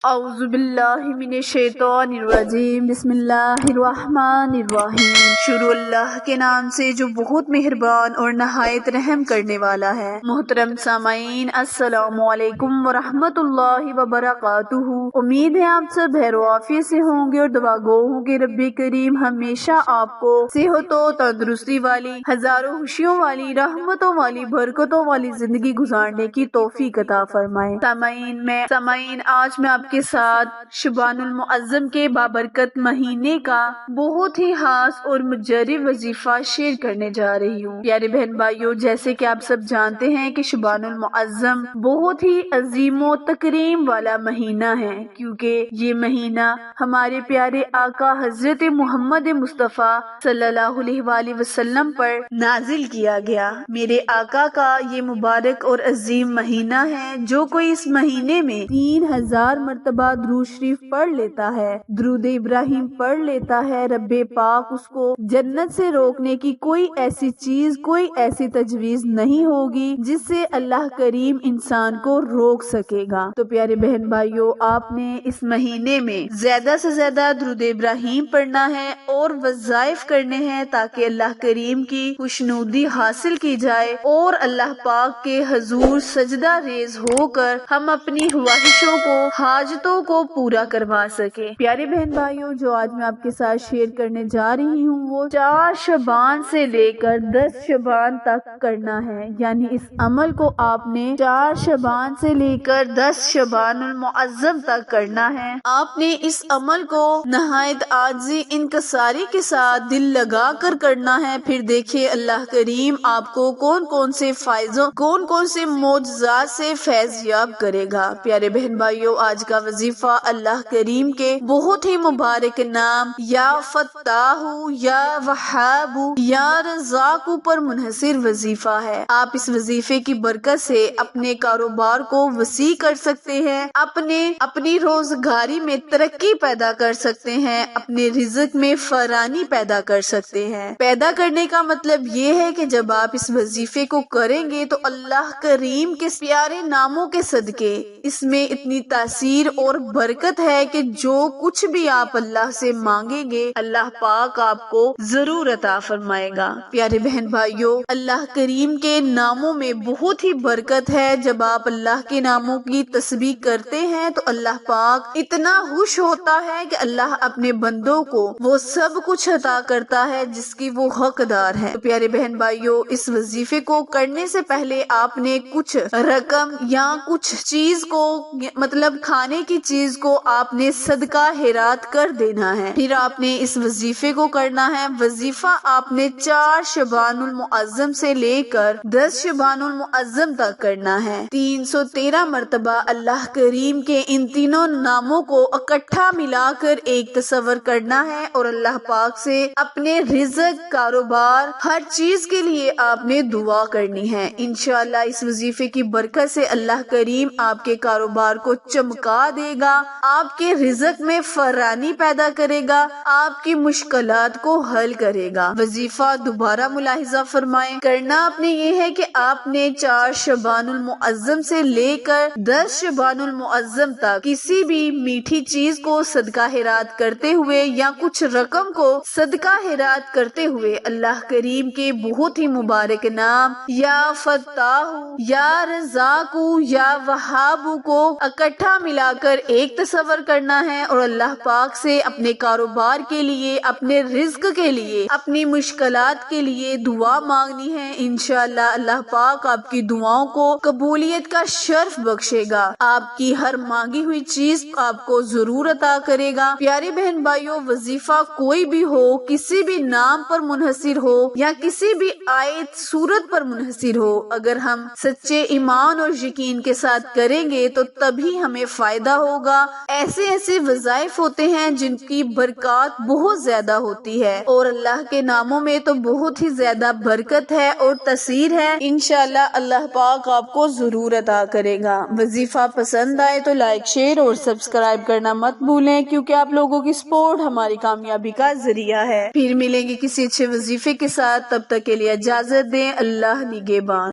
اعوذ باللہ من الشیطان الرجیم، بسم اللہ الرحمن الرحیم۔ شروع اللہ کے نام سے جو بہت مہربان اور نہایت رحم کرنے والا ہے۔ محترم سامعین، السلام علیکم ورحمۃ اللہ وبرکاتہ۔ امید ہے آپ سب خیر و عافیت سے ہوں گے اور دعا گو ہوں گے رب کریم ہمیشہ آپ کو صحت و تندرستی والی، ہزاروں خوشیوں والی، رحمتوں والی، برکتوں والی زندگی گزارنے کی توفیق عطا فرمائے۔ سامعین، آج میں آپ کے ساتھ شعبان المعظم کے بابرکت مہینے کا بہت ہی خاص اور مجرب وظیفہ شیئر کرنے جا رہی ہوں۔ پیارے بہن بھائیوں، جیسے کہ آپ سب جانتے ہیں کہ شعبان المعظم بہت ہی عظیم و تکریم والا مہینہ ہے، کیونکہ یہ مہینہ ہمارے پیارے آقا حضرت محمد مصطفیٰ صلی اللہ علیہ وآلہ وسلم پر نازل کیا گیا۔ میرے آقا کا یہ مبارک اور عظیم مہینہ ہے۔ جو کوئی اس مہینے میں 3000 مرتبہ درود شریف پڑھ لیتا ہے، درود ابراہیم پڑھ لیتا ہے، رب پاک اس کو جنت سے روکنے کی کوئی ایسی چیز، کوئی ایسی تجویز نہیں ہوگی جس سے اللہ کریم انسان کو روک سکے گا۔ تو پیارے بہن بھائیوں، آپ نے اس مہینے میں زیادہ سے زیادہ درود ابراہیم پڑھنا ہے اور وظائف کرنے ہیں تاکہ اللہ کریم کی خوشنودی حاصل کی جائے اور اللہ پاک کے حضور سجدہ ریز ہو کر ہم اپنی خواہشوں کو، حاجتوں کو پورا کروا سکے۔ پیارے بہن بھائیوں، جو آج میں آپ کے ساتھ شیئر کرنے جا رہی ہوں وہ 4 شعبان سے لے کر 10 شعبان تک کرنا ہے، یعنی اس عمل کو آپ نے 4 شعبان سے لے کر 10 شعبان المعظم تک کرنا ہے۔ آپ نے اس عمل کو نہایت عاجزی، انکساری کے ساتھ دل لگا کر کرنا ہے۔ پھر دیکھیے اللہ کریم آپ کو کون کون سے فائزوں، کون کون سے معجزات سے فیض یاب کرے گا۔ پیارے بہن بھائیوں، آج کا وظیفہ اللہ کریم کے بہت ہی مبارک نام یا فتاح، یا وہاب، یا رزاق پر منحصر وظیفہ ہے۔ آپ اس وظیفے کی برکت سے اپنے کاروبار کو وسیع کر سکتے ہیں، اپنی روزگاری میں ترقی پیدا کر سکتے ہیں، اپنے رزق میں فراوانی پیدا کر سکتے ہیں۔ پیدا کرنے کا مطلب یہ ہے کہ جب آپ اس وظیفے کو کریں گے تو اللہ کریم کے پیارے ناموں کے صدقے اس میں اتنی تاثیر اور برکت ہے کہ جو کچھ بھی آپ اللہ سے مانگیں گے اللہ پاک آپ کو ضرور عطا فرمائے گا۔ پیارے بہن بھائیوں، اللہ کریم کے ناموں میں بہت ہی برکت ہے۔ جب آپ اللہ کے ناموں کی تسبیح کرتے ہیں تو اللہ پاک اتنا خوش ہوتا ہے کہ اللہ اپنے بندوں کو وہ سب کچھ عطا کرتا ہے جس کی وہ حقدار ہے۔ تو پیارے بہن بھائیوں، اس وظیفے کو کرنے سے پہلے آپ نے کچھ رقم یا کچھ چیز کو، مطلب کھانے کی چیز کو آپ نے صدقہ خیرات کر دینا ہے۔ پھر آپ نے اس وظیفے کو کرنا ہے۔ وظیفہ آپ نے 4 شعبان المعظم سے لے کر 10 شعبان المعظم تک کرنا ہے۔ 313 مرتبہ اللہ کریم کے ان تینوں ناموں کو اکٹھا ملا کر ایک تصور کرنا ہے اور اللہ پاک سے اپنے رزق، کاروبار، ہر چیز کے لیے آپ نے دعا کرنی ہے۔ انشاءاللہ اس وظیفے کی برکت سے اللہ کریم آپ کے کاروبار کو چمکا دے گا، آپ کے رزق میں فراوانی پیدا کرے گا، آپ کی مشکلات کو حل کرے گا۔ وظیفہ دوبارہ ملاحظہ فرمائیں، کرنا آپ نے یہ ہے کہ آپ نے 4 شعبان المعظم سے لے کر 10 شعبان المعظم تک کسی بھی میٹھی چیز کو صدقہ خیرات کرتے ہوئے یا کچھ رقم کو صدقہ خیرات کرتے ہوئے اللہ کریم کے بہت ہی مبارک نام یا فتاح، یا رزاق، یا وہاب کو اکٹھا ملا کر ایک تصور کرنا ہے اور اللہ پاک سے اپنے کاروبار کے لیے، اپنے رزق کے لیے، اپنی مشکلات کے لیے دعا مانگنی ہے۔ انشاءاللہ اللہ پاک آپ کی دعاؤں کو قبولیت کا شرف بخشے گا، آپ کی ہر مانگی ہوئی چیز آپ کو ضرور عطا کرے گا۔ پیارے بہن بھائیوں، وظیفہ کوئی بھی ہو، کسی بھی نام پر منحصر ہو یا کسی بھی آیت سورت پر منحصر ہو، اگر ہم سچے ایمان اور یقین کے ساتھ کریں گے تو تبھی ہمیں فائدہ ہوگا۔ ایسے وظائف ہوتے ہیں جن کی برکات بہت زیادہ ہوتی ہے اور اللہ کے ناموں میں تو بہت ہی زیادہ برکت ہے اور تاثیر ہے۔ انشاءاللہ اللہ پاک آپ کو ضرور عطا کرے گا۔ وظیفہ پسند آئے تو لائک، شیئر اور سبسکرائب کرنا مت بھولیں، کیونکہ آپ لوگوں کی سپورٹ ہماری کامیابی کا ذریعہ ہے۔ پھر ملیں گے کسی اچھے وظیفے کے ساتھ، تب تک کے لیے اجازت دیں۔ اللہ نگہبان۔